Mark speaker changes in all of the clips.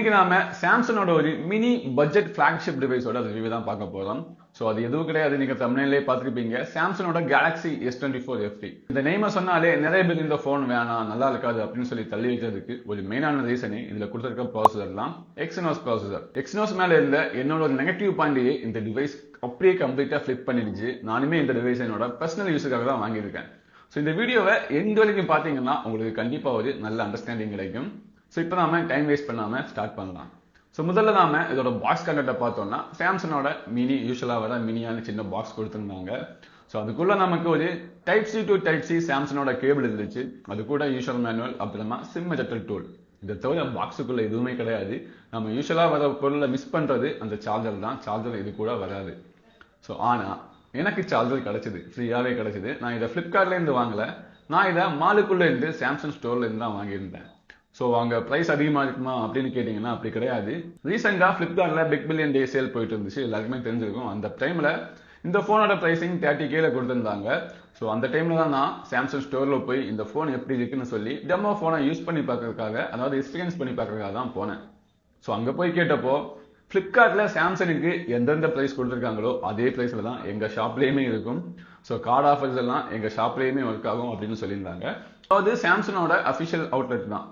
Speaker 1: இன்னைக்கு நாம சாம்சங்கோட ஒரு மினி பட்ஜெட் ஃபிளாக்ஷிப் டிவைஸோட ரிவ்யூ தான் பார்க்க போறோம். ஸோ அது எதுவும் கிடையாது, நீங்க thumbnail பார்த்துருப்பீங்க. சாம்சங்கோட கேலக்ஸி S24 FE. இந்த நேமை சொன்னாலே நிறைய பேர் இந்த ஃபோன் வேணாம், நல்லா இருக்காது அப்படின்னு சொல்லி தள்ளி வைக்கிறதுக்கு ஒரு மெயினான ரீசனே இதுல கொடுத்துருக்க ப்ராசஸர் தான் எக்ஸினோஸ் ப்ராசஸர். எக்ஸினோஸ் மேல இருந்த என்னோட ஒரு நெகட்டிவ் பாயிண்டையே இந்த டிவைஸ் அப்படியே கம்ப்ளீட்டா ஃபிளிப் பண்ணிடுச்சு. நானுமே இந்த டிவைஸ் என்னோட பர்சனல் யூஸுக்காக தான் வாங்கியிருக்கேன். ஸோ இந்த வீடியோவை எந்த வரைக்கும் பார்த்தீங்கன்னா உங்களுக்கு கண்டிப்பா ஒரு நல்ல அண்டர்ஸ்டாண்டிங் கிடைக்கும். ஸோ இப்போ நாம டைம் வேஸ்ட் பண்ணாம ஸ்டார்ட் பண்ணலாம். ஸோ முதல்ல நாம இதோட பாக்ஸ் கண்டென்ட்டை பார்த்தோம்னா சாம்சங்கோட மினி யூஸ்வலா வர மினியான சின்ன பாக்ஸ் கொடுத்துருந்தாங்க. ஸோ அதுக்குள்ள நமக்கு ஒரு type C to type C சாம்சங்கோட கேபிள் இருந்துச்சு. அது கூட யூஷுவல் மேனுவல், அப்புறமா சிம் எஜெக்டர் டூல். இதை தவிர பாக்ஸுக்குள்ள எதுவுமே கிடையாது. நம்ம யூஸ்வலா வர பொருளை மிஸ் பண்றது அந்த சார்ஜர் தான். சார்ஜர் இது கூட வராது. ஸோ ஆனா எனக்கு சார்ஜர் கிடைச்சது, ஃப்ரீயாவே கிடைச்சது. நான் இதை பிளிப்கார்ட்ல இருந்து வாங்கல, நான் இதை மாலுக்குள்ள இருந்து சாம்சங் ஸ்டோர்ல இருந்து தான் வாங்கியிருந்தேன். ஸோ அங்கே ப்ரைஸ் அதிகமாக இருக்குமா அப்படின்னு கேட்டிங்கன்னா அப்படி கிடையாது. ரீசெண்டாக ஃப்ளிப்கார்ட்டில் பிக் பில்லியன் டே சேல் போயிட்டு இருந்துச்சு, எல்லாருக்குமே தெரிஞ்சிருக்கும். அந்த டைமில் இந்த ஃபோனோட ப்ரைஸிங் 30K கொடுத்துருந்தாங்க. ஸோ அந்த டைமில் தான் நான் சாம்சங் ஸ்டோரில் போய் இந்த ஃபோன் எப்படி இருக்குன்னு சொல்லி டெமோ ஃபோனை யூஸ் பண்ணி பார்க்கறதுக்காக, அதாவது எக்ஸ்பீரியன்ஸ் பண்ணி பார்க்கறதுக்காக தான் போனேன். ஸோ அங்கே போய் கேட்டப்போ ஃப்ளிப்கார்ட்டில் சாம்சங்குக்கு எந்தெந்த ப்ரைஸ் கொடுத்துருக்காங்களோ அதே ப்ரைஸில் தான் எங்கள் ஷாப்லேயுமே இருக்கும். ஸோ கார்டு ஆஃபர்ஸ் எல்லாம் எங்கள் ஷாப்லேயுமே ஒர்க் ஆகும் அப்படின்னு சொல்லியிருந்தாங்க. அது சாம்சங்கோட அஃபிஷியல் அவுட்லெட் தான்.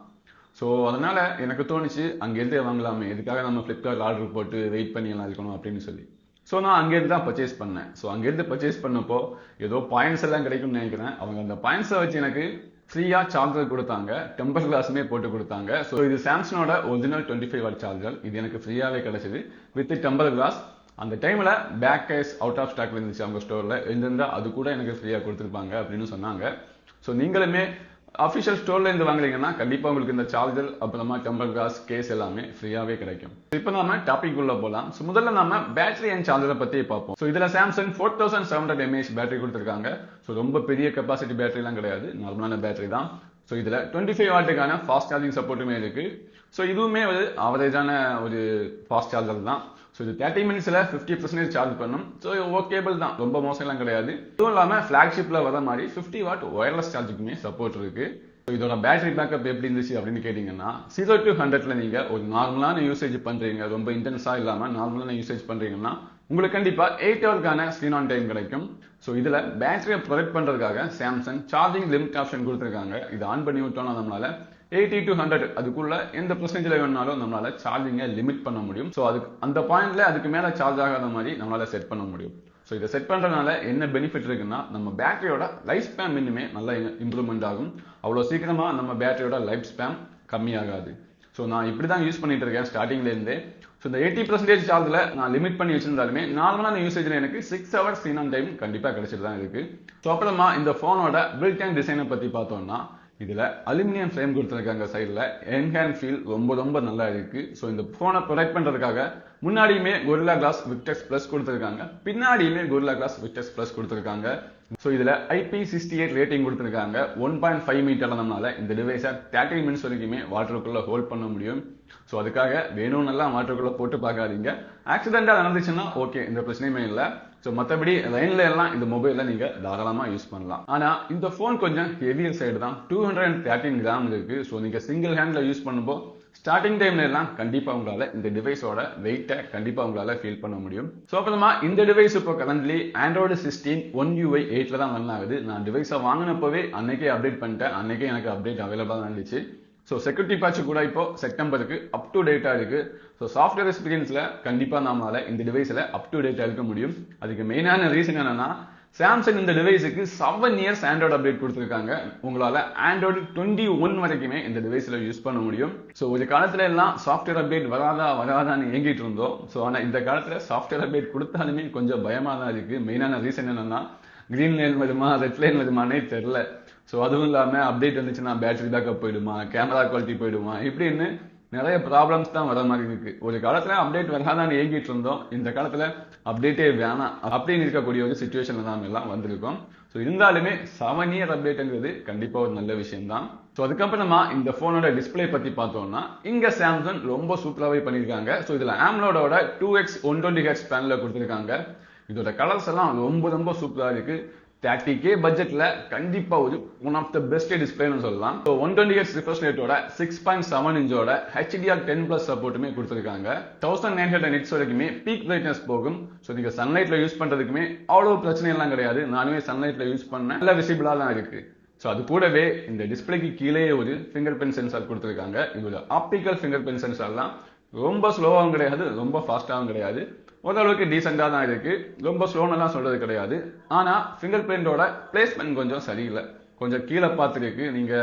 Speaker 1: ஸோ அதனால எனக்கு தோணுச்சு அங்கேருந்தே வாங்கலாமே, இதுக்காக நம்ம ஃப்ளிப்கார்ட் ஆர்டர் போட்டு வெயிட் பண்ணி எல்லாம் இருக்கணும் அப்படின்னு சொல்லி. ஸோ நான் அங்கேருந்து தான் பர்ச்சேஸ் பண்ணேன். ஸோ அங்கேருந்து பர்ச்சேஸ் பண்ணப்போ ஏதோ பாயிண்ட்ஸ் எல்லாம் கிடைக்கும்னு நினைக்கிறேன். அவங்க அந்த பாயிண்ட்ஸை வச்சு எனக்கு ஃப்ரீயா சார்ஜர் கொடுத்தாங்க, டெம்பர் கிளாஸுமே போட்டு கொடுத்தாங்க. ஸோ இது சாம்சங்கோட ஒரிஜினல் 25 வாட் சார்ஜர். இது எனக்கு ஃப்ரீயாவே கிடைச்சது வித் டெம்பர் கிளாஸ். அந்த டைம்ல பேக் கேஸ் அவுட் ஆஃப் ஸ்டாக்ல இருந்துச்சு அவங்க ஸ்டோர்ல, இருந்திருந்தா அது கூட எனக்கு ஃப்ரீயா கொடுத்துருப்பாங்க அப்படின்னு சொன்னாங்க. ஸோ நீங்களுமே அஃபிஷியல் ஸ்டோர்ல இருந்து வாங்குறீங்கன்னா கண்டிப்பா உங்களுக்கு இந்த சார்ஜர், அப்புறமா டெம்பர் கிளாஸ், கேஸ் எல்லாமே ஃப்ரீயாவே கிடைக்கும். இப்போ நாம டாபிக் உள்ள போலாம். ஸோ முதல்ல நாம பேட்டரி அண்ட் சார்ஜரை பத்தி பார்ப்போம். ஸோ இதுல சாம்சங் 4700 mAh பேட்டரி கொடுத்துருக்காங்க. ஸோ ரொம்ப பெரிய கெப்பாசிட்டி பேட்டரி எல்லாம் கிடையாது, நார்மலான பேட்டரி தான். ஸோ இதுல 25 வாட்டுக்கான ஃபாஸ்ட் சார்ஜிங் சப்போர்ட்டுமே இருக்கு. ஸோ இதுவுமே ஒரு ஆவரேஜான ஒரு ஃபாஸ்ட் சார்ஜர் தான். ஸோ இது 30 மினிட்ஸ்ல 50% சார்ஜ் பண்ணும். ஸோ ஓகேபிள் தான், ரொம்ப மோசம் எல்லாம் கிடையாது. இதுவும் இல்லாம ஃபிளாக்ஷிப்ல வர மாதிரி 50 வாட் ஒயர்லெஸ் சார்ஜுக்குமே சப்போர்ட் இருக்கு. இதோட பேட்டரி பேக்கப் எப்படி இருந்துச்சு அப்படின்னு கேட்டீங்கன்னா 0 to 100ல நீங்க ஒரு நார்மலான யூசேஜ் பண்றீங்க, ரொம்ப இன்டென்ஸா இல்லாம நார்மலான யூசேஜ் பண்றீங்கன்னா உங்களுக்கு கண்டிப்பா 8 ஹவர்க்கான ஸ்கிரீன் ஆன் டைம் கிடைக்கும். ஸோ இதுல பேட்டரியை ப்ரொடெக்ட் பண்றதுக்காக சாம்சங் சார்ஜிங் லிமிட் ஆப்ஷன் கொடுத்துருக்காங்க. இது ஆன் பண்ணி விட்டோம்னா நம்மளால 80 to 100 அதுக்குள்ள எந்த பர்சன்டேஜ்ல வேணாலும் நம்மளால சார்ஜிங்கை லிமிட் பண்ண முடியும். ஸோ அதுக்கு அந்த பாயிண்ட்ல அதுக்கு மேல சார்ஜ் ஆகாத மாதிரி நம்மளால செட் பண்ண முடியும். ஸோ இதை செட் பண்றதுனால என்ன பெனிஃபிட் இருக்குன்னா நம்ம பேட்டரியோட லைஃப் ஸ்பேன் இன்னுமே நல்லா இம்ப்ரூவ்மெண்ட் ஆகும். அவ்வளோ சீக்கிரமா நம்ம பேட்டரியோட லைஃப் ஸ்பேன் கம்மியாகாது. ஸோ நான் இப்படி தான் யூஸ் பண்ணிட்டு இருக்கேன் ஸ்டார்டிங்ல இருந்தே. ஸோ இந்த 80% சார்ஜ்ல நான் லிமிட் பண்ணி வச்சிருந்தாலுமே நார்மலான யூசேஜ்ல எனக்கு 6 ஹவர்ஸ் ஸ்கிரீன் ஆன் டைம் கண்டிப்பா கிடைச்சிட்டு தான் இருக்கு. ஸோ அப்புறமா இந்த போனோட பில்ட் அண்ட் டிசைனை பத்தி பார்த்தோம்னா இதுல அலுமினியம் ஃப்ரேம் கொடுத்துருக்காங்க. சைட்ல என்ஹேண்ட் ஃபீல் ரொம்ப ரொம்ப நல்லா இருக்கு. ஸோ இந்த போனை ப்ரொடெக்ட் பண்றதுக்காக முன்னாடியுமே கொரில்லா கிளாஸ் விக்டெக்ஸ் பிளஸ் கொடுத்துருக்காங்க, பின்னாடியுமே கொரில்லா கிளாஸ் விக்டெக்ஸ் பிளஸ் கொடுத்துருக்காங்க. ஸோ இதுல IP68 ரேட்டிங் கொடுத்துருக்காங்க. 1.5 மீட்டர்ல நம்மளால இந்த டிவைஸை 30 மினிட்ஸ் வரைக்குமே வாட்டருக்குள்ள ஹோல்ட் பண்ண முடியும். ஸோ அதுக்காக வேணும்னெல்லாம் வாட்டருக்குள்ள போட்டு பார்க்காதீங்க. ஆக்சிடென்டா நடந்துச்சுன்னா ஓகே, இந்த பிரச்சனையுமே இல்லை. ஸோ மற்றபடி லைன்ல எல்லாம் இந்த மொபைல நீங்க தாராளமா யூஸ் பண்ணலாம். ஆனா இந்த போன் கொஞ்சம் ஹெவியர் சைடு தான், 213 கிராம் இருக்கு. ஸோ நீங்க சிங்கிள் ஹேண்ட்ல யூஸ் பண்ணும்போது ஸ்டார்டிங் டைம்ல எல்லாம் கண்டிப்பா உங்களால இந்த டிவைஸோட வெயிட்டை கண்டிப்பா உங்களால ஃபீல் பண்ண முடியும். ஸோ அப்புறமா இந்த டிவைஸ் இப்போ கரண்ட்லி Android 16 One UI 8ல தான் ரன் ஆகுது. நான் டிவைஸை வாங்கினப்பவே அன்னைக்கே அப்டேட் பண்ணிட்டேன், அன்னைக்கே எனக்கு அப்டேட் அவைலபிளா இருந்துச்சு. ஸோ செக்யூரிட்டி பேட்ச் கூட இப்போ செப்டம்பருக்கு அப் டு டேட்டா இருக்கு. ஸோ சாஃப்ட்வேர் எக்ஸ்பீரியன்ஸ்ல கண்டிப்பா நம்மளால இந்த டிவைஸ்ல அப் டு டேட்டா இருக்க முடியும். அதுக்கு மெயினான ரீசன் என்னன்னா சாம்சங் இந்த டிவைஸுக்கு 7 இயர்ஸ் ஆண்ட்ராய்டு அப்டேட் கொடுத்துருக்காங்க. உங்களால Android 21 வரைக்குமே இந்த டிவைஸ்ல யூஸ் பண்ண முடியும். ஸோ ஒரு காலத்துல எல்லாம் சாஃப்ட்வேர் அப்டேட் வராதான்னு ஏங்கிட்டு இருந்தோம். ஸோ ஆனா இந்த காலத்துல சாஃப்ட்வேர் அப்டேட் கொடுத்தாலுமே கொஞ்சம் பயமா தான் இருக்கு. மெயினான ரீசன் என்னன்னா கிரீன் லைன் வருமா ரெட் லைன் வருமானே தெரியல. ஸோ அதுவும் இல்லாம அப்டேட் வந்துச்சுன்னா பேட்டரி பேக்கப் போயிடுமா, கேமரா குவாலிட்டி போயிடுமா, இப்படின்னு நிறைய ப்ராப்ளம்ஸ் தான் வர மாதிரி இருக்கு. ஒரு காலத்துல அப்டேட் வராதான்னு ஏங்கிட்டு இருந்தோம், இந்த காலத்துல அப்டேட்டே வேணாம் அப்படின்னு இருக்கக்கூடிய ஒரு சிச்சுவேஷன்ல தான் எல்லாம் வந்திருக்கோம். ஸோ இருந்தாலுமே 7 இயர் அப்டேட்ங்கிறது கண்டிப்பா ஒரு நல்ல விஷயம் தான். ஸோ அதுக்கப்புறமா இந்த போனோட டிஸ்பிளே பத்தி பார்த்தோம்னா இங்க சாம்சங் ரொம்ப சூப்பராகவே பண்ணியிருக்காங்க. ஸோ இதுல AMOLED 2x 120Hz பேனல கொடுத்துருக்காங்க. இதோட கலர்ஸ் எல்லாம் ரொம்ப ரொம்ப சூப்பரா இருக்கு. 30K பட்ஜெட்ல கண்டிப்பா ஒரு ஒன் ஆஃப் த பெஸ்ட் டிஸ்பிளேன்னு சொல்லலாம். ஸோ 120Hz ரிஃப்ரெஷ் ரேட்டோட 6.7 இன்ச்சோட HDR10+ சப்போர்ட்டுமே கொடுத்துருக்காங்க. 1900 nits வரைக்குமே பீக் பிரைட்னஸ் போகும். ஸோ நீங்க சன்லைட்ல யூஸ் பண்றதுக்குமே அவ்வளோ பிரச்சனை எல்லாம் கிடையாது. நானுமே சன்லைட்ல யூஸ் பண்ண நல்ல விசிபிளா தான் இருக்கு. ஸோ அது கூடவே இந்த டிஸ்பிளேக்கு கீழே ஒரு ஃபிங்கர் பிரிண்ட் சென்சார் கொடுத்துருக்காங்க. இது ஆப்டிக்கல் ஃபிங்கர் பிரிண்ட் சென்சார்லாம் ரொம்ப ஸ்லோவாகவும் கிடையாது, ரொம்ப ஃபாஸ்டாகவும் கிடையாது. ஓரளவுக்கு டீசெண்டாக தான் இருக்கு. ரொம்ப ஸ்லோனெல்லாம் சொல்றது கிடையாது. ஆனா ஃபிங்கர் பிரிண்டோட பிளேஸ்மெண்ட் கொஞ்சம் சரியில்லை. கொஞ்சம் கீழே பார்த்துருக்கு. நீங்க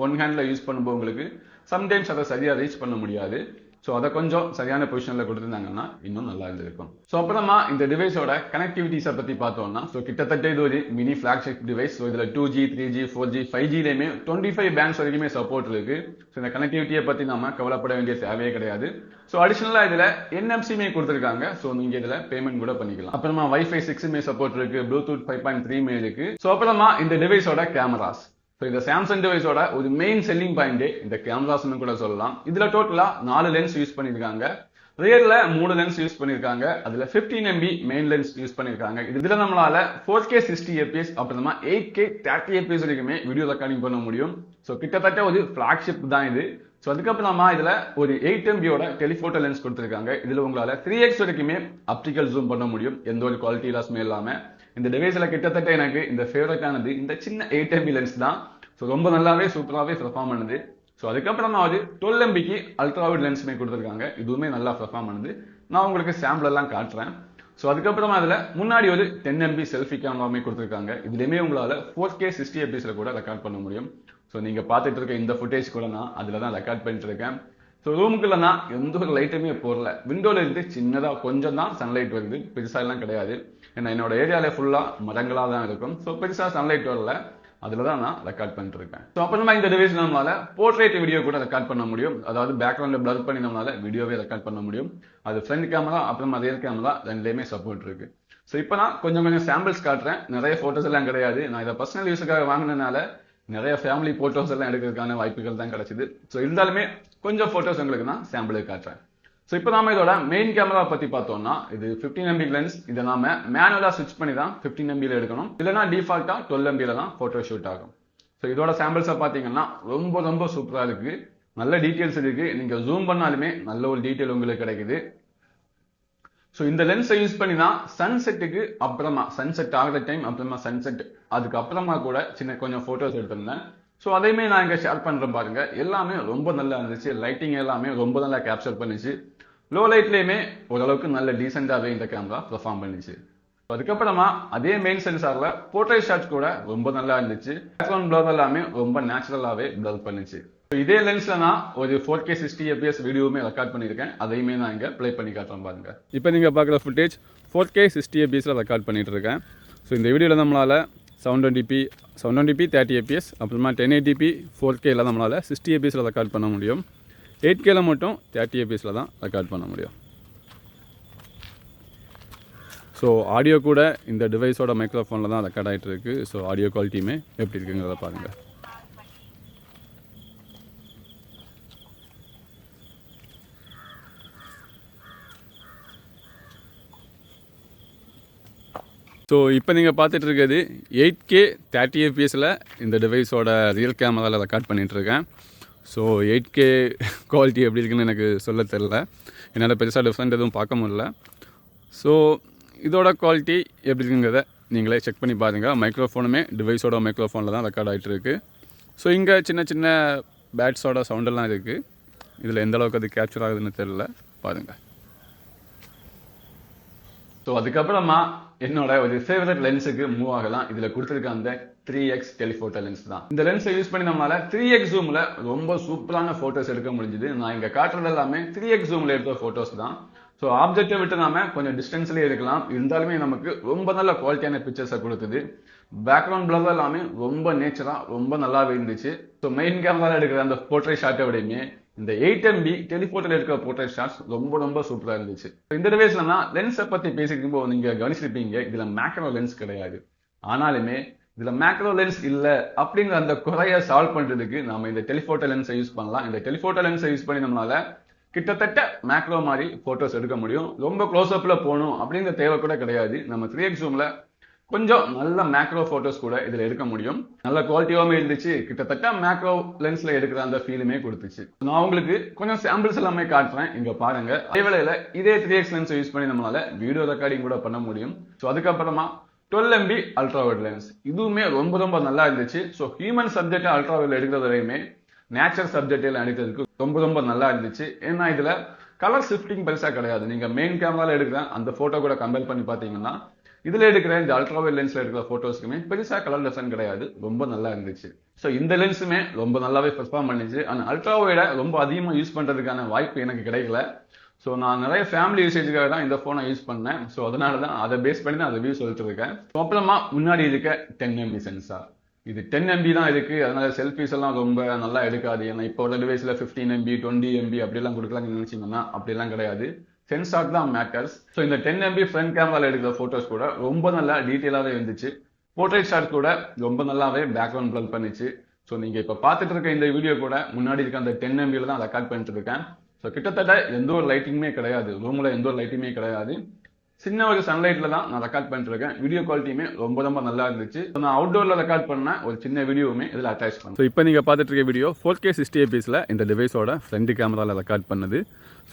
Speaker 1: ஒன் ஹேண்ட்ல யூஸ் பண்ணும்போது உங்களுக்கு சம்டைம்ஸ் அதை சரியா ரீச் பண்ண முடியாது. ஸோ அதை கொஞ்சம் சரியான பொசிஷனில் கொடுத்துருந்தாங்கன்னா இன்னும் நல்லா இருந்திருக்கும். ஸோ அப்புறமா இந்த டிவைஸோட கனெக்டிவிட்டிஸை பற்றி பார்த்தோம்னா, ஸோ கிட்டத்தட்ட இது ஒரு மினி ஃபிளாக்ஷிப் டிவைஸ். ஸோ இதில் 2G 3G 4G 5Gலேயுமே 25 பேண்ட்ஸ் வரைக்குமே சப்போர்ட் இருக்கு. ஸோ இந்த கனெக்டிவிட்டியை பற்றி நம்ம கவலைப்பட வேண்டிய தேவையே கிடையாது. ஸோ அடிஷனலாக இதில் NMCமே கொடுத்துருக்காங்க. ஸோ நீங்கள் இதில் பேமெண்ட் கூட பண்ணிக்கலாம். அப்புறமா Wi-Fi 6மே சப்போர்ட் இருக்கு, Bluetooth 5.3மே இருக்கு. ஸோ அப்புறமா இந்த டிவைஸோட கேமராஸ். ஸோ இந்த சாம்சங் டிவைஸோட ஒரு மெயின் செல்லிங் பாயிண்டே இந்த கேமராஸ்னு கூட சொல்லலாம். இதுல டோட்டலா 4 லென்ஸ் யூஸ் பண்ணிருக்காங்க. ரியர்ல 3 லென்ஸ் யூஸ் பண்ணிருக்காங்க. அதுல 15 MB மெயின் லென்ஸ் யூஸ் பண்ணிருக்காங்க. இதுல நம்மளால 4K 60 fps அப்புறமா 8K 30 fps வரைக்குமே வீடியோ ரெக்கார்டிங் பண்ண முடியும். ஸோ கிட்டத்தட்ட ஒரு ஃபிளாக்ஷிப் தான் இது. ஸோ அதுக்கப்புறமா இதுல ஒரு 8 MBயோட டெலிஃபோட்டோ லென்ஸ் கொடுத்துருக்காங்க. இதுல உங்களால 3x வரைக்குமே ஆப்டிக்கல் ஜூம் பண்ண முடியும், எந்த ஒரு குவாலிட்டி லாஸ்மே இல்லாம. இந்த டிவைஸ்ல கிட்டத்தட்ட எனக்கு இந்த ஃபேவரட் ஆனது இந்த சின்ன 8 MB லென்ஸ் தான். ஸோ ரொம்ப நல்லாவே சூப்பராகவே பெர்ஃபார்ம் பண்ணுது. ஸோ அதுக்கப்புறமா அது 12 MBக்கு அல்ட்ரா வைட் லென்ஸுமே கொடுத்துருக்காங்க. இதுவுமே நல்லா பெர்ஃபார்ம் பண்ணுது. நான் உங்களுக்கு சாம்பிள் எல்லாம் காட்டுறேன். ஸோ அதுக்கப்புறமா அதில் முன்னாடி ஒரு 10 MB செல்ஃபி கேமராவுமே கொடுத்துருக்காங்க. இதுலேயுமே உங்களால் 4K 60 fps கூட ரெக்கார்ட் பண்ண முடியும். ஸோ நீங்கள் பார்த்துட்டு இருக்க இந்த ஃபுட்டேஜ் கூட நான் அதில் தான் ரெக்கார்ட் பண்ணிட்டு இருக்கேன். ஸோ ரூமுக்குள்ள நான் எந்த ஒரு லைட்டுமே போடல. விண்டோல இருந்து சின்னதாக கொஞ்சம் தான் சன்லைட் வருது, பெருசாக எல்லாம் கிடையாது. ஏன்னா என்னோட ஏரியாவில் ஃபுல்லாக மரங்களாக தான் இருக்கும். ஸோ பெருசாக சன்லைட் வரல. அதில் தான் நான் ரெக்கார்ட் பண்ணிட்டு இருக்கேன். ஸோ அப்புறமா இந்த டிவைஸ் நம்மளால போர்ட்ரேட் வீடியோ கூட ரெக்கார்ட் பண்ண முடியும். அதாவது பேக்ரவுண்டில் பிளர் பண்ணி நம்மளால வீடியோவே ரெக்கார்ட் பண்ண முடியும். அது ஃப்ரண்ட் கேமரா அப்புறமா ரியர் கேமரா ரெண்டுலேயுமே சப்போர்ட் இருக்கு. ஸோ இப்போ நான் கொஞ்சம் சாம்பிள்ஸ் காட்டுறேன். நிறைய ஃபோட்டோஸ் எல்லாம் கிடையாது. நான் இதை பர்சனல் யூஸுக்காக வாங்கினதுனால நிறைய ஃபேமிலி ஃபோட்டோஸ் எல்லாம் எடுக்கிறதுக்கான வாய்ப்புகள் தான் கிடைச்சிது. ஸோ இருந்தாலுமே கொஞ்சம் ஃபோட்டோஸ் உங்களுக்கு நான் சாம்பிளுக்கு காட்டுறேன். ஸோ இப்போ நாம இதோட மெயின் கேமரா பத்தி பார்த்தோம்னா, இது 15 MB லென்ஸ். இதை நாம மேனுவலா ஸ்விட்ச் பண்ணி தான் 15 MB எடுக்கணும். இல்லைன்னா டிஃபால்ட்டா 12 MB தான் போட்டோ ஷூட் ஆகும். ஸோ இதோட சாம்பிள்ஸை பார்த்தீங்கன்னா ரொம்ப சூப்பரா இருக்கு. நல்ல டீட்டெயில்ஸ் இருக்கு. நீங்க ஜூம் பண்ணாலுமே நல்ல ஒரு டீட்டெயில் உங்களுக்கு கிடைக்குது. ஸோ இந்த லென்ஸை யூஸ் பண்ணி தான் சன்செட்டுக்கு அப்புறமா, சன்செட் ஆகிற டைம் அப்புறமா சன்செட் அதுக்கு அப்புறமா கூட கொஞ்சம் போட்டோஸ் எடுத்திருந்தேன். ஸோ அதையுமே நான் இங்கே ஷேர் பண்ணுறேன் பாருங்க. எல்லாமே ரொம்ப நல்லா இருந்துச்சு. லைட்டிங் எல்லாமே ரொம்ப நல்லா கேப்சர் பண்ணிச்சு. லோ லைட்லேயுமே ஓரளவுக்கு நல்ல டீசெண்டாகவே இந்த கேமரா பெர்ஃபார்ம் பண்ணிச்சு. அதுக்கப்புறமா அதே மெயின் சென்சார்ல போர்ட்ரைட் ஷாட்ஸ் கூட ரொம்ப நல்லா இருந்துச்சு. பேக்ரவுண்ட் பிளர் எல்லாமே ரொம்ப நேச்சுரலாகவே பிளர் பண்ணிச்சு. இதே லென்ஸ்ல நான் ஒரு 4K 60 fps வீடியோவுமே ரெக்கார்ட் பண்ணியிருக்கேன். அதையுமே நான் இங்கே ப்ளே பண்ணி காட்டுறேன் பாருங்க. இப்போ நீங்கள் பார்க்குற ஃபுட்டேஜ் 4K 60 fpsல ரெக்கார்ட் பண்ணிட்டு இருக்கேன். ஸோ இந்த வீடியோவில் நம்மளால் 720p 30 fps அப்புறமா 1080p 4Kல நம்மளால் 60 fpsல ரெக்கார்ட் பண்ண முடியும். 8Kல மட்டும் 30 fpsல தான் ரெக்கார்ட் பண்ண முடியும். ஸோ ஆடியோ கூட இந்த டிவைஸோட மைக்ரோஃபோனில் தான் ரெக்கார்ட் ஆகிட்டு இருக்கு. ஸோ ஆடியோ குவாலிட்டியுமே எப்படி இருக்குங்கிறத பாருங்கள். ஸோ இப்போ நீங்கள் பார்த்துட்டு இருக்கிறது 8K 30 fpsல இந்த டிவைஸோட ரியல் கேமராவில் ரெக்கார்ட் பண்ணிகிட்ருக்கேன். ஸோ 8K குவாலிட்டி எப்படி இருக்குன்னு எனக்கு சொல்ல தெரியல. என்னால் பெருசாக டிஃப்ரெண்ட் எதுவும் பார்க்க முடியல. ஸோ இதோட குவாலிட்டி எப்படி இருக்குங்கிறத நீங்களே செக் பண்ணி பாருங்கள். மைக்ரோஃபோனுமே டிவைஸோட மைக்ரோஃபோனில் தான் ரெக்கார்ட் ஆகிட்டு இருக்குது. ஸோ இங்கே சின்ன பேட்ஸோட சவுண்டெல்லாம் இருக்குது. இதில் எந்த அளவுக்கு அது கேப்சர் ஆகுதுன்னு தெரியல, பாருங்கள். ஸோ அதுக்கப்புறமா என்னோட ஒரு ஃபேவரட் லென்ஸுக்கு மூவ் ஆகலாம். இதில் கொடுத்துருக்க அந்த 3x டெலிஃபோட்டோ லென்ஸ் தான். இந்த லென்ஸை யூஸ் பண்ணி நம்மளால 3x ஜூமில் ரொம்ப சூப்பரான ஃபோட்டோஸ் எடுக்க முடிஞ்சுது. நான் இங்கே காட்டுறது எல்லாமே 3x ஜூமில் எடுத்த ஃபோட்டோஸ் தான். ஸோ ஆப்ஜெக்டை விட்டு நாம கொஞ்சம் டிஸ்டன்ஸ்லேயே இருக்கலாம். இருந்தாலுமே நமக்கு ரொம்ப நல்ல குவாலிட்டியான பிக்சர்ஸை கொடுக்குது. பேக்ரவுண்ட் பிளர் எல்லாமே ரொம்ப நேச்சராக ரொம்ப நல்லாவே இருந்துச்சு. ஸோ மெயின் கேமராவில் எடுக்கிற அந்த போர்ட்ரேட் ஷாட்டை விடையுமே இந்த 8 MB டெலிஃபோட்டோல இருக்கிற போர்ட்ரேட் ஷாட்ஸ் ரொம்ப சூப்பரா இருந்துச்சு. இந்த டிவைஸ்ல நான் லென்ஸை பத்தி பேசிக்கும் போது நீங்க கவனிச்சிருப்பீங்க, இதுல மேக்ரோ லென்ஸ் கிடையாது. ஆனாலுமே இதுல மேக்ரோ லென்ஸ் இல்ல அப்படிங்கிற அந்த குறைய சால்வ் பண்றதுக்கு நாம இந்த டெலிஃபோட்டோ லென்ஸை யூஸ் பண்ணலாம். இந்த டெலிஃபோட்டோ லென்ஸை யூஸ் பண்ணி நம்மளால கிட்டத்தட்ட மேக்ரோ மாதிரி போட்டோஸ் எடுக்க முடியும். ரொம்ப க்ளோஸ் அப்ல போகணும் அப்படிங்கிற தேவை கூட கிடையாது. நம்ம 3x ஜூம்ல கொஞ்சம் நல்ல மேக்ரோ போட்டோஸ் கூட இதுல எடுக்க முடியும். நல்ல குவாலிட்டியாவும் இருந்துச்சு, கிட்டத்தட்ட மேக்ரோ லென்ஸ்ல எடுக்கிற அந்த ஃபீலுமே கொடுத்துச்சு. நான் உங்களுக்கு கொஞ்சம் சாம்பிள்ஸ் எல்லாமே காட்டுறேன், இங்க பாருங்க. அதே வேளையில இதே 3x லென்ஸ் யூஸ் பண்ணி நம்மளால வீடியோ ரெக்கார்டிங் கூட பண்ண முடியும். ஸோ அதுக்கப்புறமா 12 MB அல்ட்ரா வைட் லென்ஸ், இதுவுமே ரொம்ப ரொம்ப நல்லா இருந்துச்சு. ஸோ ஹியூமன் சப்ஜெக்ட் அல்ட்ரா வைட்ல எடுக்கிறது வரையுமே நேச்சர் சப்ஜெக்டில் எடுக்கிறதுக்கு ரொம்ப ரொம்ப நல்லா இருந்துச்சு. ஏன்னா இதுல கலர் ஷிஃப்டிங் பெருசா கிடையாது. நீங்க மெயின் கேமரால எடுக்கிற அந்த போட்டோ கூட கம்பேர் பண்ணி பாத்தீங்கன்னா இதுல எடுக்கிற இந்த அல்ட்ரா வைட் லென்ஸ்ல எடுக்கிற போட்டோஸ்க்குமே பெருசா கலர் டிஃபரன்ஸ் கிடையாது, ரொம்ப நல்லா இருந்துச்சு. ஸோ இந்த லென்ஸுமே ரொம்ப நல்லாவே பெர்ஃபார்ம் பண்ணிச்சு. அண்ட் அல்ட்ரா வைட ரொம்ப அதிகமாக யூஸ் பண்றதுக்கான வாய்ப்பு எனக்கு கிடைக்கல. ஸோ நான் நிறைய ஃபேமிலி யூசேஜுக்காக தான் இந்த ஃபோனை யூஸ் பண்ணேன். ஸோ அதனால தான் அதை பேஸ் பண்ணி தான் அதை வியூ சொல்லிட்டு இருக்கேன். அப்புறமா முன்னாடி இருக்க 10 MB சென்சார், இது 10 MB தான் இருக்கு. அதனால செல்ஃபிஸ் எல்லாம் ரொம்ப நல்லா எடுக்காது. ஏன்னா இப்போ உள்ள டிவைஸ்ல 15 MB 20 MB அப்படிலாம் கொடுக்கலாம்னு நினைச்சீங்கன்னா அப்படிலாம் கிடையாது. சென்சார் தான் மேட்டர்ஸ். ஸோ இந்த 10 MB ஃப்ரண்ட் கேமரால எடுக்கிற போட்டோஸ் கூட ரொம்ப நல்லா டீட்டெயிலாவே இருந்துச்சு. போர்ட்ரேட் ஷாட் கூட ரொம்ப நல்லாவே பேக்ரவுண்ட் பிளர் பண்ணிச்சு. ஸோ நீங்க இப்ப பார்த்துட்டு இருக்க இந்த வீடியோ கூட முன்னாடி இருக்க அந்த 10 MB தான் ரெக்கார்ட் பண்ணிட்டு இருக்கேன். ஸோ கிட்டத்தட்ட எந்த ஒரு லைட்டிங்குமே கிடையாது, ரூம்ல எந்த ஒரு லைட்டுமே கிடையாது. சின்ன ஒரு சன்லைட்ல தான் நான் ரெக்கார்ட் பண்ணிட்டு இருக்கேன். வீடியோ குவாலிட்டியுமே ரொம்ப ரொம்ப நல்லா இருந்துச்சு. நான் அவுட்டோர்ல ரெக்கார்ட் பண்ண ஒரு சின்ன வீடியோவுமே இதில் அட்டாச் பண்ணேன். ஸோ இப்போ நீங்கள் பார்த்துட்டு இருக்க வீடியோ 4K 60 fps இந்த டிவைஸோட ஃப்ரண்ட் கேமராவில் ரெக்கார்ட் பண்ணுது.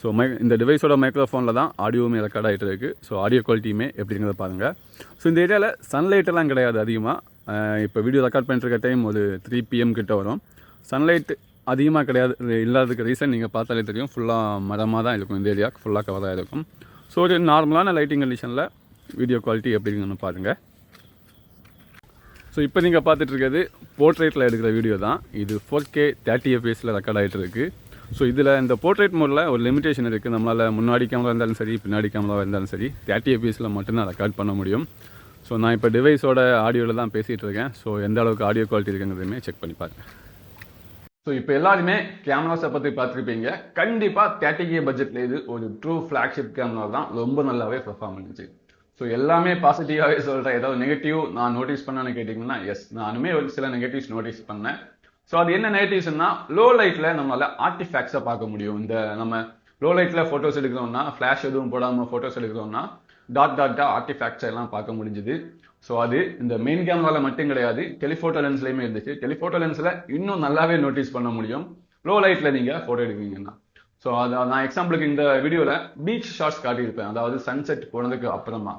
Speaker 1: ஸோ இந்த டிவைஸோட மைக்ரோஃபோனில் தான் ஆடியோவுமே ரெக்கார்ட் ஆகிட்டு இருக்கு. ஸோ ஆடியோ குவாலிட்டியுமே எப்படிங்கிறத பாருங்கள். ஸோ இந்த ஏரியாவில் சன்லைட்டெல்லாம் கிடையாது அதிகமாக. இப்போ வீடியோ ரெக்கார்ட் பண்ணிட்டு இருக்க டைம் ஒரு 3 PM கிட்ட வரும். சன்லைட் அதிகமாக கிடையாது. இல்லாததுக்கு ரீசன் நீங்கள் பார்த்தாலே தெரியும், ஃபுல்லாக மரமாக தான் இருக்கும். இந்த ஏரியா ஃபுல்லாக கவராக இருக்கும். ஸோ ஒரு நார்மலான லைட்டிங் கண்டிஷனில் வீடியோ குவாலிட்டி எப்படிங்கன்னு பாருங்கள். ஸோ இப்போ நீங்கள் பார்த்துட்டு இருக்கிறது போர்ட்ரேட்டில் எடுக்கிற வீடியோ தான். இது 4K 30 fps ரெக்கார்ட் ஆகிட்டு இருக்குது. ஸோ இதில் இந்த போர்ட்ரேட் மோடில் ஒரு லிமிடேஷன் இருக்குது. நம்மளால் முன்னாடி கேமரா இருந்தாலும் சரி, பின்னாடி கேமரா இருந்தாலும் சரி 30 fps மட்டும்தான் ரெக்கார்ட் பண்ண முடியும். ஸோ நான் இப்போ டிவைஸோட ஆடியோவில் தான் பேசிகிட்டு இருக்கேன். ஸோ எந்த அளவுக்கு ஆடியோ குவாலிட்டி இருக்குங்கிறதையுமே செக் பண்ணி பாருங்கள். ஸோ இப்போ எல்லாருமே கேமராஸை பற்றி பார்த்துருப்பீங்க. கண்டிப்பாக 30K பட்ஜெட்டில் இது ஒரு ட்ரூ ஃப்ளாக்ஷிப் கேமரா தான், ரொம்ப நல்லாவே பெர்ஃபார்ம் பண்ணிச்சு. ஸோ எல்லாமே பாசிட்டிவாகவே சொல்கிறேன். ஏதாவது நெகட்டிவ் நான் நோட்டீஸ் பண்ணேன்னு கேட்டிங்கன்னா எஸ், நானுமே ஒரு சில நெகட்டிவ்ஸ் நோட்டீஸ் பண்ணேன். ஸோ அது என்ன நெகட்டிவ்ஸ்னா, லோ லைட்டில் நம்மளால் ஆர்டிஃபேக்ட்ஸை பார்க்க முடியும். இந்த நம்ம லோ லைட்டில் ஃபோட்டோஸ் எடுக்கிறோம்னா, ஃப்ளாஷ் எதுவும் போடாமல் ஃபோட்டோஸ் எடுக்கிறோம்னா டாட்டாக ஆர்டிஃபேக்ட்ஸ் எல்லாம் பார்க்க முடிஞ்சுது. ஸோ அது இந்த மெயின் கேமராவில் மட்டும் கிடையாது, டெலிஃபோட்டோ லென்ஸ்லையுமே இருந்துச்சு. டெலிஃபோட்டோ லென்ஸில் இன்னும் நல்லாவே நோட்டீஸ் பண்ண முடியும் லோ லைட்டில் நீங்கள் ஃபோட்டோ எடுக்கிறீங்கன்னா. ஸோ அதை நான் எக்ஸாம்பிளுக்கு இந்த வீடியோவில் பீச் ஷாட்ஸ் காட்டியிருப்பேன், அதாவது சன்செட் போனதுக்கு அப்புறமா.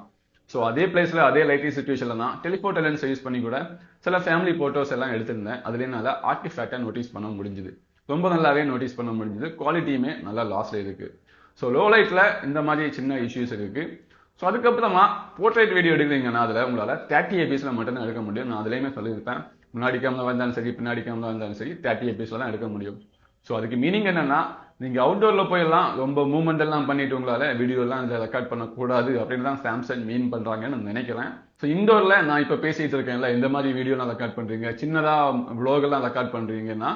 Speaker 1: ஸோ அதே பிளேஸில் அதே லைட்டிங் சுச்சுவேஷனில் தான் டெலிஃபோட்டோ லென்ஸ் யூஸ் பண்ணி கூட சில ஃபேமிலி ஃபோட்டோஸ் எல்லாம் எடுத்திருந்தேன். அதுலேயே என்னால் ஆர்டிஃபேக்டாக நோட்டீஸ் பண்ண முடிஞ்சுது, ரொம்ப நல்லாவே நோட்டீஸ் பண்ண முடிஞ்சுது. குவாலிட்டியுமே நல்லா லாஸில் இருக்குது. ஸோ லோ லைட்டில் இந்த மாதிரி சின்ன இஷ்யூஸ் இருக்குது. ஸோ அதுக்கப்புறமா போர்ட்ரேட் வீடியோ எடுக்கிறீங்கன்னா அதில் உங்களால் 30 fps மட்டும்தான் எடுக்க முடியும். நான் அதுலேயுமே சொல்லியிருப்பேன், முன்னாடி கேமரா வந்தாலும் சரி, பின்னாடி கேமரா வந்தாலும் சரி 30 fps தான் எடுக்க முடியும். ஸோ அதுக்கு மீனிங் என்னன்னா, நீங்கள் அவுட்டோரில் போயெல்லாம் ரொம்ப மூவ்மெண்ட் எல்லாம் பண்ணிட்டு உங்களால் வீடியோலாம் இதில் ரெக்கார்ட் பண்ணக்கூடாது அப்படின்னு தான் சாம்சங் மீன் பண்ணுறாங்கன்னு நான் நினைக்கிறேன். ஸோ இண்டோரில் நான் இப்போ பேசிகிட்டு இருக்கேன்ல, இந்த மாதிரி வீடியோலாம் ரெக்கார்ட் பண்ணுறீங்க, சின்னதாக வ்ளாகெல்லாம் ரெக்கார்ட் பண்ணுறீங்கன்னா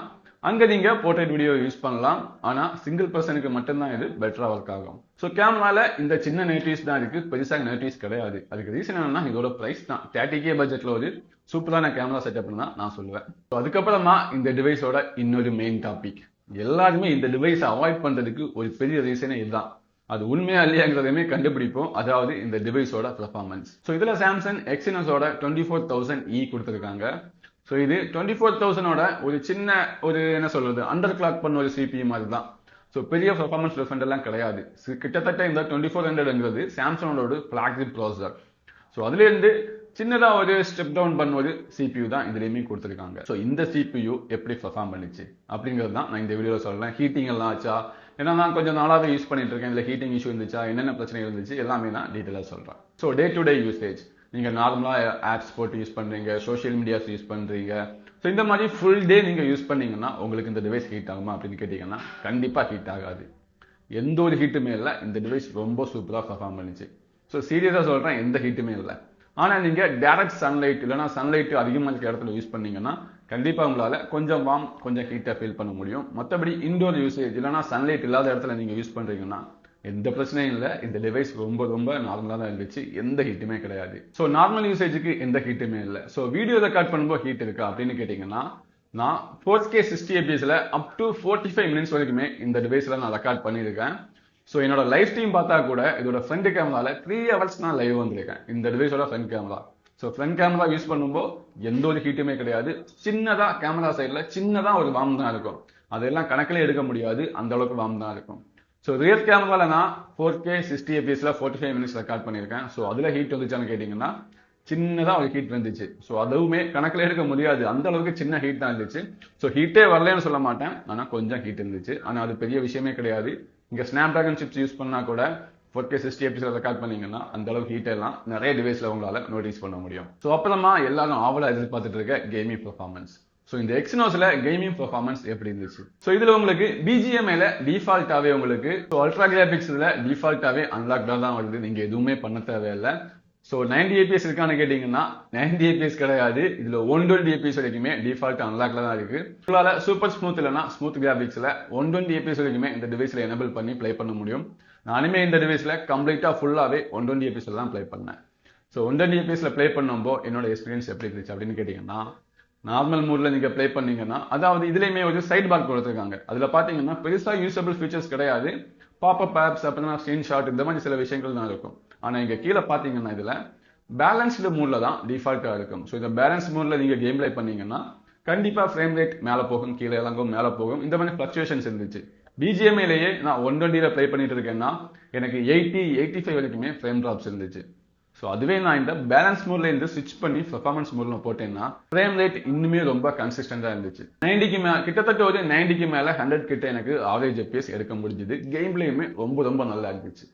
Speaker 1: அங்கே நீங்கள் போர்ட்ரேட் வீடியோ யூஸ் பண்ணலாம். ஆனால் சிங்கிள் பர்சனுக்கு மட்டும்தான் இது பெட்டராக ஒர்க் ஆகும். ஸோ கேமரால இந்த சின்ன நெகட்டிவ்ஸ் தான் இருக்குது, பெருசாக நெகட்டிவ்ஸ் கிடையாது. அதுக்கு ரீசன் என்னன்னா, இதோட ப்ரைஸ் தான். 30K பட்ஜெட்டில் ஒரு சூப்பரான கேமரா செட்டப்னு தான் நான் சொல்லுவேன். ஸோ அதுக்கப்புறமா இந்த டிவைஸோட இன்னொரு மெயின் டாபிக், எல்லாருமே இந்த டிவைஸை அவாய்ட் பண்ணுறதுக்கு ஒரு பெரிய ரீசனே இதுதான். அது உண்மையா இல்லையாங்கிறதையுமே கண்டுபிடிப்போம், அதாவது இந்த டிவைஸோட பெர்ஃபார்மன்ஸ். ஸோ இதில் சாம்சங் எக்ஸினஸோட 24000E கொடுத்துருக்காங்க. ஸோ இது 24000ஓட ஒரு சின்ன ஒரு என்ன சொல்றது, அண்டர் கிளாக் பண்ண ஒரு CPU மாதிரி தான். ஸோ பெரிய பெர்ஃபார்மன்ஸ் டிஃபரெண்ட் எல்லாம் கிடையாது. கிட்டத்தட்ட இந்த 2400ங்கிறது சாம்சங்கோட ஃபிளாக்ஷிப் ப்ராசஸர். ஸோ அதுலேருந்து சின்னதாக ஒரு ஸ்டெப் டவுன் பண்ண ஒரு CPU தான் இதுலேயுமே கொடுத்துருக்காங்க. ஸோ இந்த CPU எப்படி பெர்ஃபார்ம் பண்ணிச்சு அப்படிங்கிறது தான் நான் இந்த வீடியோவில் சொல்கிறேன். ஹீட்டிங் எல்லாம் ஆச்சா, ஏன்னா நான் கொஞ்சம் நாளாகவே யூஸ் பண்ணிட்டு இருக்கேன், இல்லை ஹீட்டிங் இஷ்யூ இருந்துச்சா, என்னென்ன பிரச்சனை இருந்துச்சு எல்லாமே நான் டீட்டெயிலாக சொல்கிறேன். So day to day usage, நீங்கள் நார்மலாக ஆப்ஸ் போட்டு யூஸ் பண்ணுறீங்க, சோஷியல் மீடியாஸ் யூஸ் பண்ணுறீங்க. ஸோ இந்த மாதிரி ஃபுல் டே நீங்கள் யூஸ் பண்ணீங்கன்னா உங்களுக்கு இந்த டிவைஸ் ஹீட் ஆகுமா அப்படின்னு கேட்டிங்கன்னா கண்டிப்பாக ஹீட் ஆகாது. எந்த ஒரு ஹீட்டுமே இல்லை. இந்த டிவைஸ் ரொம்ப சூப்பராக பெர்ஃபார்ம் பண்ணிச்சு. ஸோ சீரியஸாக சொல்கிறேன், எந்த ஹீட்டுமே இல்லை. ஆனால் நீங்கள் டேரக்ட் சன்லைட் இல்லைனா சன்லைட் அதிகமாக இருக்கிற இடத்துல யூஸ் பண்ணீங்கன்னா கண்டிப்பாக உங்களால் கொஞ்சம் வார்ம் கொஞ்சம் ஹீட்டாக ஃபீல் பண்ண முடியும். மற்றபடி இண்டோர் யூசேஜ் இல்லைனா சன்லைட் இல்லாத இடத்துல நீங்கள் யூஸ் பண்ணுறீங்கன்னா எந்த பிரச்சனையும் இல்லை. இந்த டிவைஸ் ரொம்ப ரொம்ப நார்மலாக தான் இருந்துச்சு, எந்த ஹீட்டுமே கிடையாது. ஸோ நார்மல் யூசேஜுக்கு எந்த ஹீட்டுமே இல்லை. ஸோ வீடியோ ரெக்கார்ட் பண்ணும்போது ஹீட் இருக்கா அப்படின்னு கேட்டிங்கன்னா, நான் 4K 60 fpsல அப் டு 45 மினிட்ஸ் வரைக்குமே இந்த டிவைஸில் நான் ரெக்கார்ட் பண்ணியிருக்கேன். ஸோ என்னோட லைவ் ஸ்ட்ரீம் பார்த்தா கூட இதோட ஃப்ரண்ட் கேமரால 3 hours நான் லைவ் வந்திருக்கேன் இந்த டிவைஸோட front camera. So front camera use பண்ணும்போது எந்த ஒரு ஹீட்டுமே கிடையாது. சின்னதா கேமரா சைடில் சின்னதா ஒரு வார்ம் தான் இருக்கும். அதெல்லாம் கணக்கிலே எடுக்க முடியாது, அந்த அளவுக்கு வார்ம் தான் இருக்கும். ஸோ ரியர் கேமராவில் நான் 4K 60 fps 45 minutes ரெக்கார்ட் பண்ணியிருக்கேன். ஸோ அதில் ஹீட் வந்துச்சான்னு கேட்டிங்கன்னா சின்னதாக ஒரு ஹீட் வந்துச்சு. ஸோ அதுவுமே கணக்கில் எடுக்க முடியாது, அந்த அளவுக்கு சின்ன ஹீட் தான் இருந்துச்சு. ஸோ ஹீட்டே வரலன்னு சொல்ல மாட்டேன், ஆனால் கொஞ்சம் ஹீட் இருந்துச்சு. ஆனால் அது பெரிய விஷயமே கிடையாது. இங்கே ஸ்னாப்டிராகன் சிப்ஸ் யூஸ் பண்ணால் கூட 4K 60 fps ரெக்கார்ட் பண்ணீங்கன்னா அந்த அளவுக்கு ஹீட் எல்லாம் நிறைய டிவைஸில் உங்களால் நோட்டீஸ் பண்ண முடியும். ஸோ அப்புறமா எல்லாரும் ஆவலாக எதிர்பார்த்துட்டு இருக்க கேமிங் பெர்ஃபார்மன்ஸ். ஸோ இந்த எக்ஸினோஸ்ல கேமிங் பெர்ஃபார்மன்ஸ் எப்படி இருந்துச்சு? ஸோ இதுல உங்களுக்கு பிஜிஎம்ஐல டிஃபால்ட்டாவே உங்களுக்கு அல்ட்ரா கிராபிக்ஸ்ல டிஃபால்ட்டாவே அன்லாக்டா தான் வருது, நீங்க எதுவுமே பண்ண தேவையில்லை. ஸோ 90 APS இருக்கான்னு கேட்டீங்கன்னா 90 APS கிடையாது, இதுல 120 APS வரைக்குமே டிஃபால்ட் அன்லாக்ல தான் இருக்கு. உங்களால சூப்பர் ஸ்மூத் இல்லைன்னா ஸ்மூத் கிராபிக்ஸ்ல 120 APS வரைக்குமே இந்த டிவைஸ்ல எனபிள் பண்ணி பிளே பண்ண முடியும். நானுமே இந்த டிவைஸ்ல கம்ப்ளீட்டா ஃபுல்லாவே 120 APS தான் பிளே பண்ணேன். ஸோ 120 APS பிளே பண்ணும்போது என்னோட எக்ஸ்பீரியன்ஸ் எப்படி இருந்துச்சு அப்படின்னு கேட்டீங்கன்னா, நார்மல் மூட்ல நீங்க பிளே பண்ணீங்கன்னா, அதாவது இதுலயுமே ஒரு சைட் பார் கொடுத்துருக்காங்க. அதுல பாத்தீங்கன்னா பெருசா யூசபிள் ஃபீச்சர்ஸ் கிடையாது. பாப்அப் ஆப்ஸ் அப்புறம் ஸ்கிரீன்ஷாட் இந்த மாதிரி சில விஷயங்கள் தான் இருக்கும். ஆனா இங்க கீழே பாத்தீங்கன்னா இதுல பேலன்ஸ்டு மூட்ல தான் டிஃபால்ட்டா இருக்கும். ஸோ இந்த பேலன்ஸ் மூட்ல நீங்க கேம் பிளே பண்ணீங்கன்னா கண்டிப்பா ஃப்ரேம் ரேட் மேல போகும், கீழே இறங்கும், மேல போகும், இந்த மாதிரி ஃபிளக்சுவேஷன்ஸ் இருந்துச்சு. பிஜிஎம்ஐலேயே நான் 120ல பிளே பண்ணிட்டு இருக்கேன்னா எனக்கு 80-85 வரைக்குமே ஃப்ரேம் டிராப்ஸ் இருந்துச்சு. ஸோ அதுவே நான் இந்த பேலன்ஸ் மோட்ல இருந்து ஸ்விட்ச் பண்ணி பெர்ஃபார்மன்ஸ் மோட்ல போட்டேன்னா ஃப்ரேம் ரேட் இன்னுமே ரொம்ப கன்சிஸ்டண்டா இருந்துச்சு. 90க்கு மேல கிட்டத்தட்ட ஒரு 90க்கு மேல 100 கிட்ட எனக்கு ஆவரேஜ் FPS எடுக்க முடிஞ்சுது. கேம் பிளேயுமே ரொம்ப ரொம்ப நல்லா இருந்துச்சு.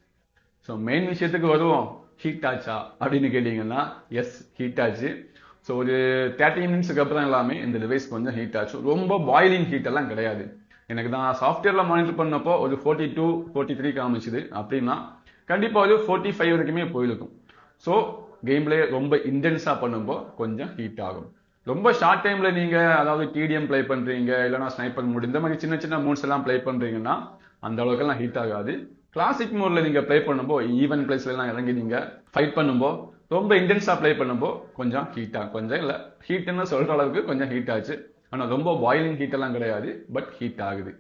Speaker 1: ஸோ மெயின் விஷயத்துக்கு வருவோம், ஹீட் ஆச்சா அப்படின்னு கேட்டீங்கன்னா எஸ், ஹீட் ஆச்சு. ஸோ ஒரு 30 மினிட்ஸ்க்கு அப்புறம் எல்லாமே இந்த டிவைஸ் கொஞ்சம் ஹீட் ஆச்சு. ரொம்ப பாயிலிங் ஹீட் எல்லாம் கிடையாது. எனக்கு தான் சாஃப்ட்வேர்ல மானிட்டர் பண்ணப்போ ஒரு 42-43 காமிச்சுது. அப்படின்னா கண்டிப்பா ஒரு 45 வரைக்குமே போயிருக்கும். ஸோ கேம் பிளே ரொம்ப இன்டென்ஸா பண்ணும்போது கொஞ்சம் ஹீட் ஆகும். ரொம்ப ஷார்ட் டைம்ல நீங்க அதாவது டிடிஎம் பிளே பண்றீங்க, இல்லைனா ஸ்னைப்பர் மூட் இந்த மாதிரி சின்ன சின்ன மூட்ஸ் எல்லாம் பிளே பண்றீங்கன்னா அந்த அளவுக்கு எல்லாம் ஹீட் ஆகாது. கிளாசிக் மோட்ல நீங்க பிளே பண்ணும்போது ஈவன் பிளேஸ்ல எல்லாம் இறங்கி நீங்க ஃபைட் பண்ணும்போது ரொம்ப இன்டென்ஸா பிளே பண்ணும்போது கொஞ்சம் ஹீட் ஆகும். கொஞ்சம் இல்ல, ஹீட்னு சொல்ற அளவுக்கு கொஞ்சம் ஹீட் ஆச்சு. ஆனா ரொம்ப பாயிலிங் ஹீட் எல்லாம் கிடையாது, பட் ஹீட் ஆகுது.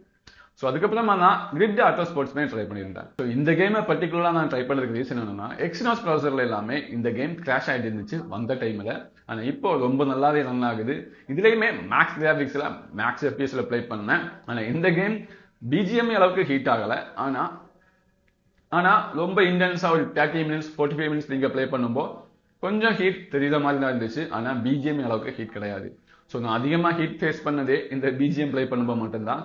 Speaker 1: ஸோ அதுக்கப்புறமா நான் கிரிட் ஆட்டோ ஸ்போர்ட்ஸ்மே ட்ரை பண்ணியிருந்தேன். ஸோ இந்த கேமை பர்டிகுலராக நான் ட்ரை பண்ணுறதுக்கு ரீசன் என்னன்னா, எக்ஸினோஸ் ப்ராசஸர்ல எல்லாமே இந்த கேம் கிராஷ் ஆகிட்டு இருந்துச்சு வந்த டைமில். ஆனால் இப்போ ரொம்ப நல்லாவே ரன் ஆகுது. இதுலேயுமே மேக்ஸ் கிராபிக்ஸில் மேக்ஸ் எஃப்பிஎஸ்ல ப்ளே பண்ணேன். ஆனால் இந்த கேம் பிஜிஎம்ஐ அளவுக்கு ஹீட் ஆகலை. ஆனால் ரொம்ப இன்டென்ஸாக ஒரு 30 மினிட்ஸ் 45 மினிட்ஸ் நீங்கள் ப்ளே பண்ணும்போது கொஞ்சம் ஹீட் தெரியுற மாதிரி தான் இருந்துச்சு. ஆனால் பிஜிஎம்ஐ அளவுக்கு ஹீட் கிடையாது. ஸோ நான் அதிகமாக ஹீட் ஃபேஸ் பண்ணதே இந்த பிஜிஎம் ப்ளே பண்ணும்போது மட்டும்தான்.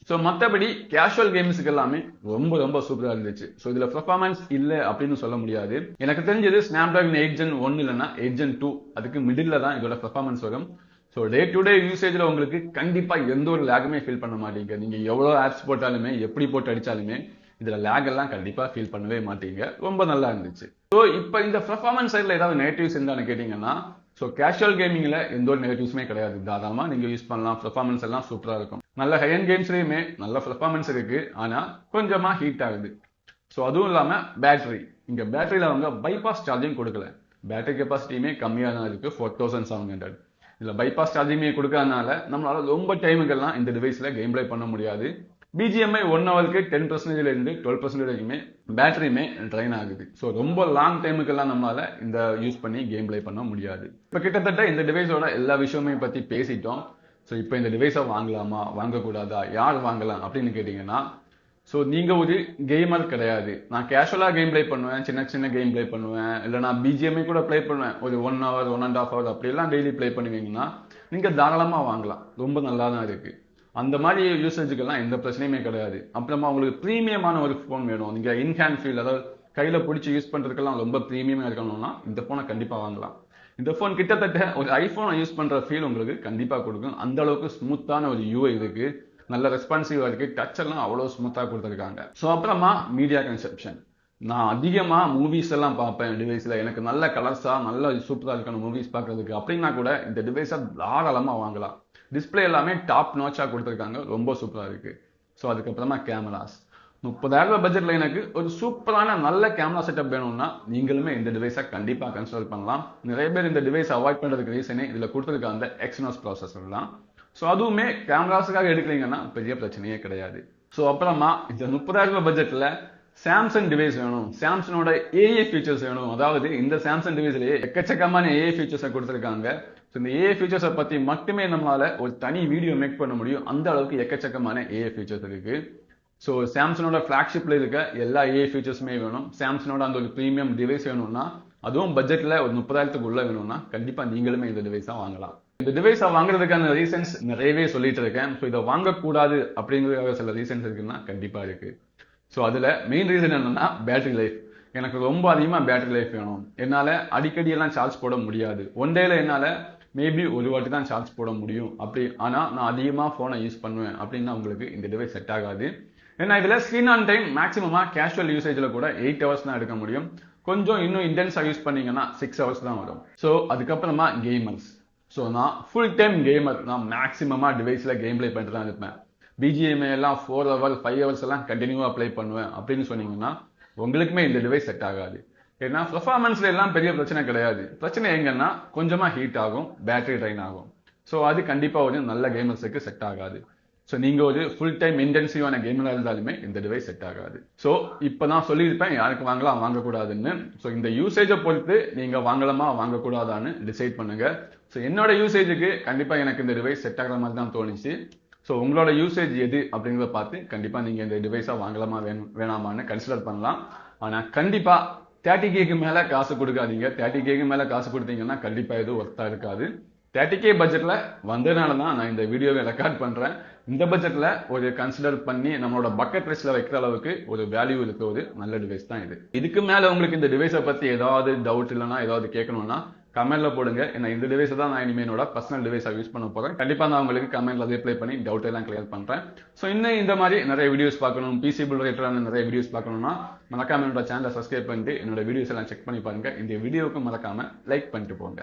Speaker 1: ஸோ மற்றபடி கேஷுவல் கேம்ஸுக்கு எல்லாமே ரொம்ப ரொம்ப சூப்பராக இருந்துச்சு. ஸோ இதில் பெர்ஃபார்மன்ஸ் இல்லை அப்படின்னு சொல்ல முடியாது. எனக்கு தெரிஞ்சது ஸ்னாப்டிராகன் 8 Gen 1 இல்லைன்னா 8 Gen 2 அதுக்கு மிடில் தான் இதோட பெர்ஃபார்மன்ஸ் வரும். ஸோ டே டு டே யூசேஜில் உங்களுக்கு கண்டிப்பாக எந்த ஒரு லேக்குமே ஃபீல் பண்ண மாட்டீங்க. நீங்கள் எவ்வளோ ஆப்ஸ் போட்டாலுமே எப்படி போட்டு அடித்தாலுமே இதில் லேக் எல்லாம் கண்டிப்பாக ஃபீல் பண்ணவே மாட்டீங்க. ரொம்ப நல்லா இருந்துச்சு. ஸோ இப்போ இந்த பெர்ஃபார்மன்ஸ் சைடில் ஏதாவது நெகட்டிவ்ஸ் இருந்தான்னு கேட்டிங்கன்னா, ஸோ கேஷுவல் கேமிங்கில் எந்த ஒரு நெகட்டிவ்ஸுமே கிடையாது. தாராளமாக நீங்கள் யூஸ் பண்ணலாம். பெர்ஃபார்மன்ஸ் எல்லாம் சூப்பராக இருக்கும். நல்ல ஹை அண்ட் கேம்ஸ்லையுமே நல்ல பெர்ஃபார்மன்ஸ் இருக்கு. ஆனால் கொஞ்சமாக ஹீட் ஆகுது. ஸோ அதுவும் இல்லாமல் பேட்டரி, இங்கே பேட்டரியில் அவங்க பைபாஸ் சார்ஜிங் கொடுக்கல. பேட்டரி கெப்பாசிட்டியுமே கம்மியாக தான் இருக்கு, 4700. இதில் பைபாஸ் சார்ஜிங்கே கொடுக்காதனால நம்மளால ரொம்ப டைமுக்கெல்லாம் இந்த டிவைஸில் கேம் பிளே பண்ண முடியாது. பிஜிஎம்ஐ 1 ஹவருக்கு 10% இருந்து 12% வரைக்குமே பேட்டரியுமே ட்ரைன் ஆகுது. ஸோ ரொம்ப லாங் டைமுக்கெல்லாம் நம்மளால இந்த யூஸ் பண்ணி கேம் பிளே பண்ண முடியாது. இப்போ கிட்டத்தட்ட இந்த டிவைஸோட எல்லா விஷயமே பற்றி பேசிட்டோம். ஸோ இப்போ இந்த டிவைஸை வாங்கலாமா வாங்கக்கூடாதா, யார் வாங்கலாம் அப்படின்னு கேட்டிங்கன்னா, ஸோ நீங்கள் ஒரு கேமர் கிடையாது. நான் கேஷுவலாக கேம் பிளே பண்ணுவேன், சின்ன சின்ன கேம் பிளே பண்ணுவேன், இல்லை நான் பிஜிஎம்ஐ கூட பிளே பண்ணுவேன் ஒரு 1 ஹவர் 1.5 ஹவர் அப்படிலாம் டெய்லி பிளே பண்ணுவீங்கன்னா நீங்கள் தாராளமாக வாங்கலாம். ரொம்ப நல்லா தான் இருக்குது. அந்த மாதிரி யூசேஜுக்கெல்லாம் எந்த பிரச்சனையுமே கிடையாது. அப்புறமா உங்களுக்கு ப்ரீமியமான ஒரு ஃபோன் வேணும், நீங்கள் இன்ஹேண்ட் ஃபீல் அதாவது கையில் பிடிச்சி யூஸ் பண்ணுறதுக்கெல்லாம் ரொம்ப ப்ரீமியமாக இருக்கணும்னா இந்த ஃபோனை கண்டிப்பாக வாங்கலாம். இந்த ஃபோன் கிட்டத்தட்ட ஒரு ஐஃபோனை யூஸ் பண்ணுற ஃபீல் உங்களுக்கு கண்டிப்பாக கொடுக்கும். அந்த அளவுக்கு ஸ்மூத்தான ஒரு யூஐ இருக்கு, நல்ல ரெஸ்பான்சிவாக இருக்கு, டச் எல்லாம் அவ்வளோ ஸ்மூத்தாக கொடுத்துருக்காங்க. ஸோ அப்புறமா மீடியா கன்செப்ஷன், நான் அதிகமாக மூவிஸ் எல்லாம் பார்ப்பேன் டிவைஸில். எனக்கு நல்ல கலர்ஸாக நல்ல சூப்பராக இருக்கணும் மூவிஸ் பார்க்கறதுக்கு அப்படின்னா கூட இந்த டிவைஸை தாராளமாக வாங்கலாம். டிஸ்பிளே எல்லாமே டாப் நாச்சாக கொடுத்துருக்காங்க, ரொம்ப சூப்பராக இருக்கு. ஸோ அதுக்கப்புறமா கேமராஸ், 30,000 பட்ஜெட்டில் எனக்கு ஒரு சூப்பரான நல்ல கேமரா செட்டப் வேணும்னா நீங்களுமே இந்த டிவைஸை கண்டிப்பாக கன்சிடர் பண்ணலாம். நிறைய பேர் இந்த டிவைஸை அவாய்ட் பண்ணுறதுக்கு ரீசனே இதில் கொடுத்துருக்க அந்த எக்ஸினோஸ் ப்ராசஸர் தான். ஸோ அதுவுமே கேமராஸுக்காக எடுக்கிறீங்கன்னா பெரிய பிரச்சனையே கிடையாது. ஸோ அப்புறமா இந்த 30,000 பட்ஜெட்டில் சாம்சங் டிவைஸ் வேணும், சாம்சங்கோட ஏஐ ஃபீச்சர்ஸ் வேணும். அதாவது இந்த சாம்சங் டிவைஸ்லயே எக்கச்சக்கமான ஏஐ ஃபீச்சர்ஸை கொடுத்துருக்காங்க. ஸோ இந்த ஏஐ ஃபீச்சர்ஸை பத்தி மட்டுமே நம்மளால ஒரு தனி வீடியோ மேக் பண்ண முடியும். அந்த அளவுக்கு எக்கச்சக்கமான ஏஐ ஃபீச்சர்ஸ் இருக்கு. ஸோ சாம்சங்கோட ஃபிளாக்ஷிப்ல இருக்க எல்லா ஏஐ ஃபீச்சர்ஸுமே வேணும். சாம்சங்கோட அந்த ஒரு ப்ரீமியம் டிவைஸ் வேணும்னா, அதுவும் பட்ஜெட்ல ஒரு 30,000க்கு உள்ள வேணும்னா கண்டிப்பா நீங்களுமே இந்த டிவைஸா வாங்கலாம். இந்த டிவைஸை வாங்குறதுக்கான ரீசன்ஸ் நிறையவே சொல்லிட்டு இருக்கேன். ஸோ இதை வாங்கக்கூடாது அப்படிங்கிறதுக்காக சில ரீசன்ஸ் இருக்குன்னா கண்டிப்பா இருக்கு. ஸோ அதில் மெயின் ரீசன் என்னன்னா பேட்டரி லைஃப். எனக்கு ரொம்ப அதிகமாக பேட்டரி லைஃப் வேணும். என்னால் அடிக்கடி எல்லாம் சார்ஜ் போட முடியாது. ஒன் டேல என்னால் மேபி ஒரு வாட்டி தான் சார்ஜ் போட முடியும். அப்படி ஆனால் நான் அதிகமாக ஃபோனை யூஸ் பண்ணுவேன் அப்படின்னா உங்களுக்கு இந்த டிவைஸ் செட் ஆகாது. ஏன்னா இதில் ஸ்க்ரீன் ஆன் டைம் மேக்ஸிமமாக கேஷுவல் யூசேஜில் கூட 8 ஹவர்ஸ் தான் எடுக்க முடியும். கொஞ்சம் இன்னும் இன்டென்ஸாக யூஸ் பண்ணீங்கன்னா 6 ஹவர்ஸ் தான் வரும். ஸோ அதுக்கப்புறமா கேமர்ஸ். ஸோ நான் ஃபுல் டைம் கேமர். நான் மேக்ஸிமமாக டிவைஸில் கேம் பிளே பண்ணிட்டு தான் இருப்பேன். பிஜிஎம்ஐ எல்லாம் 4 ஹவர்ஸ் 5 ஹவர்ஸ் எல்லாம் கண்டினியூவா அப்ளை பண்ணுவேன் அப்படின்னு சொன்னீங்கன்னா உங்களுக்குமே இந்த டிவைஸ் செட் ஆகாது. ஏன்னா பெர்ஃபார்மன்ஸ்ல எல்லாம் பெரிய பிரச்சனை கிடையாது. பிரச்சனை எங்கன்னா கொஞ்சமா ஹீட் ஆகும், பேட்டரி ட்ரைன் ஆகும். ஸோ அது கண்டிப்பா ஒரு நல்ல கேமர்ஸுக்கு செட் ஆகாது. ஸோ நீங்க ஒரு ஃபுல் டைம் இன்டென்சிவான கேமரா இருந்தாலுமே இந்த டிவைஸ் செட் ஆகாது. ஸோ இப்போ நான் சொல்லியிருப்பேன் யாருக்கு வாங்கலாம் வாங்கக்கூடாதுன்னு. ஸோ இந்த யூசேஜை பொறுத்து நீங்க வாங்கலாமா வாங்கக்கூடாதான்னு டிசைட் பண்ணுங்க. ஸோ என்னோட யூசேஜுக்கு கண்டிப்பா எனக்கு இந்த டிவைஸ் செட் ஆகிற மாதிரி தான் தோணுச்சு. ஸோ உங்களோட யூசேஜ் எது அப்படிங்கிறத பார்த்து கண்டிப்பா நீங்க இந்த டிவைஸா வாங்கலாமா வேணாமான்னு கன்சிடர் பண்ணலாம். ஆனா கண்டிப்பா 30K மேல காசு கொடுக்காதீங்க. 30K மேல காசு கொடுத்தீங்கன்னா கண்டிப்பா எதுவும் ஒர்த்தா இருக்காது. 30K பட்ஜெட்ல வந்ததுனால தான் நான் இந்த வீடியோவை ரெக்கார்ட் பண்றேன். இந்த பட்ஜெட்ல ஒரு கன்சிடர் பண்ணி நம்மளோட பக்கெட் லிஸ்ட்ல வைக்கிற அளவுக்கு ஒரு வேல்யூ இருக்க ஒரு நல்ல டிவைஸ் தான் இது. இதுக்கு மேல உங்களுக்கு இந்த டிவைஸை பத்தி ஏதாவது டவுட் இல்லைன்னா ஏதாவது கேட்கணும்னா கமெண்ட்ல போடுங்க. ஏன்னா இந்த டிவைஸ் தான் நான் இனிமே என்னோட பர்சனல் டிவைஸா யூஸ் பண்ண போறேன். கண்டிப்பா நான் உங்களுக்கு கமெண்ட்ல ரிப்ளை பண்ணி டவுட் எல்லாம் கிளியர் பண்றேன். ஸோ இன்னும் இந்த மாதிரி நிறைய வீடியோஸ் பார்க்கணும், பிசி பில் ரிலேட்டடான நிறைய வீடியோஸ் பார்க்கணும்னா மறக்காம என்னோட சேனலை சப்ஸ்கிரைப் பண்ணிட்டு என்னோட வீடியோஸ் எல்லாம் செக் பண்ணி பாருங்க. இந்த வீடியோவுக்கு மறக்காம லைக் பண்ணிட்டு போங்க.